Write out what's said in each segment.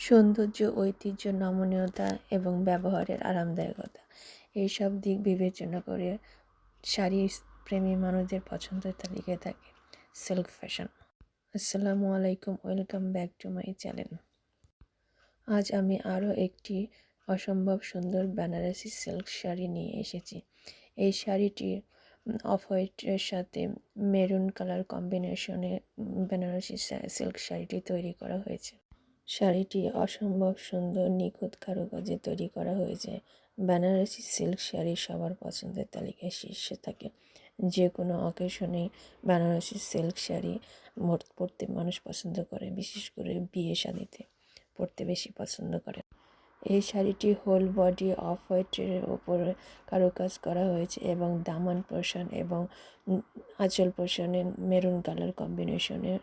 সৌন্দর্য, ঐতিহ্য, নমনীয়তা এবং ব্যবহারের আরামদায়কতা এইসব দিক বিবেচনা করে শাড়ি প্রেমী মানুষদের পছন্দের তালিকায় থাকে সিল্ক ফ্যাশন। আসসালামু আলাইকুম, welcome back to my channel. আজ আমি আরও একটি অসম্ভব সুন্দর বেনারসি সিল্ক শাড়ি নিয়ে এসেছি। এই শাড়িটি অফ হোয়াইটের সাথে মেরুন কালার কম্বিনেশনে বেনারসি সিল্ক শাড়িটি তৈরি করা হয়েছে। শাড়িটি অসম্ভব সুন্দর নিখুঁত কারুকাজে তৈরি করা হয়েছে। বেনারসি সিল্ক শাড়ি সবার পছন্দের তালিকায় শীর্ষে থাকে। যে কোনো অকেশনেই বেনারসি সিল্ক শাড়ি পরতে মানুষ পছন্দ করে, বিশেষ করে বিয়ে শাদিতে পরতে বেশি পছন্দ করে। এই শাড়িটি হোল বডি অফ হোয়াইটের ওপরে কারুকাজ করা হয়েছে এবং দামান পোর্শন এবং আঁচল পোর্শনে মেরুন কালার কম্বিনেশনে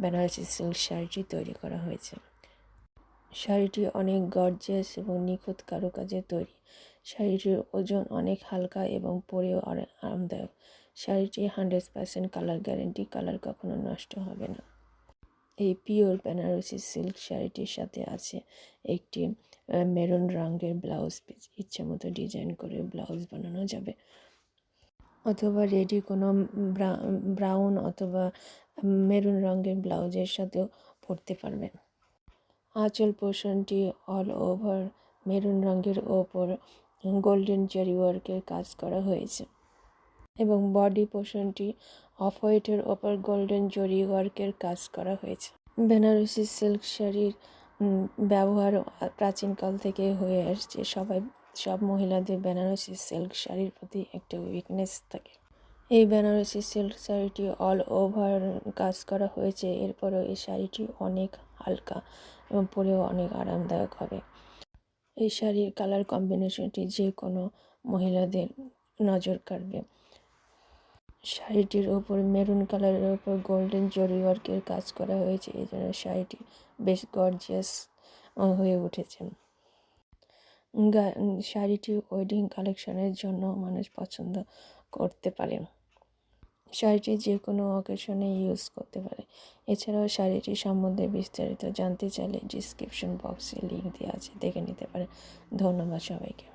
বেনারসি সিল্ক শাড়িটি তৈরি করা হয়েছে। শাড়িটি অনেক গর্জিয়াস এবং নিখুঁত কারুকাজে তৈরি। শাড়িটির ওজন অনেক হালকা এবং পরেও আরামদায়ক। শাড়িটি 100% কালার গ্যারেন্টি, কালার কখনো নষ্ট হবে না। এই পিওর বেনারসি সিল্ক শাড়িটির সাথে আছে একটি মেরুন রঙের ব্লাউজ পিস। ইচ্ছে মতো ডিজাইন করে ব্লাউজ বানানো যাবে, অথবা রেডি কোনো ব্রাউন অথবা মেরুন রঙের ব্লাউজের সাথেও পরতে পারবেন। আঁচল পোর্শনটি অল ওভার মেরুন রঙের ওপর গোল্ডেন জারি ওয়ার্কের কাজ করা হয়েছে এবং বডি পোর্শনটি অফ হোয়াইটের ওপর গোল্ডেন জরি ওয়ার্কের কাজ করা হয়েছে। বেনারসি সিল্ক শাড়ির ব্যবহার প্রাচীনকাল থেকে হয়ে আসছে। সব মহিলাদের বেনারসি সিল্ক শাড়ির প্রতি একটা উইকনেস থাকে। এই বেনারসি সিল্ক শাড়িটি অল ওভার কাজ করা হয়েছে। এরপরও এই শাড়িটি অনেক হালকা এবং পরেও অনেক আরামদায়ক হবে। এই শাড়ির কালার কম্বিনেশনটি যে কোনো মহিলাদের নজর কাড়বে। শাড়িটির ওপর মেরুন কালারের ওপর গোল্ডেন জরি ওয়ার্কের কাজ করা হয়েছে, এই জন্য শাড়িটি বেশ গর্জিয়াস হয়ে উঠেছে। শাড়িটি ওয়েডিং কালেকশনের জন্য মানুষ পছন্দ করতে পারে। শাড়িটি যে কোনো অকেশনে ইউজ করতে পারে। এছাড়াও শাড়িটি সম্বন্ধে বিস্তারিত জানতে চাইলে ডিসক্রিপশন বক্সে লিঙ্ক দেওয়া আছে, দেখে নিতে পারেন। ধন্যবাদ সবাইকে।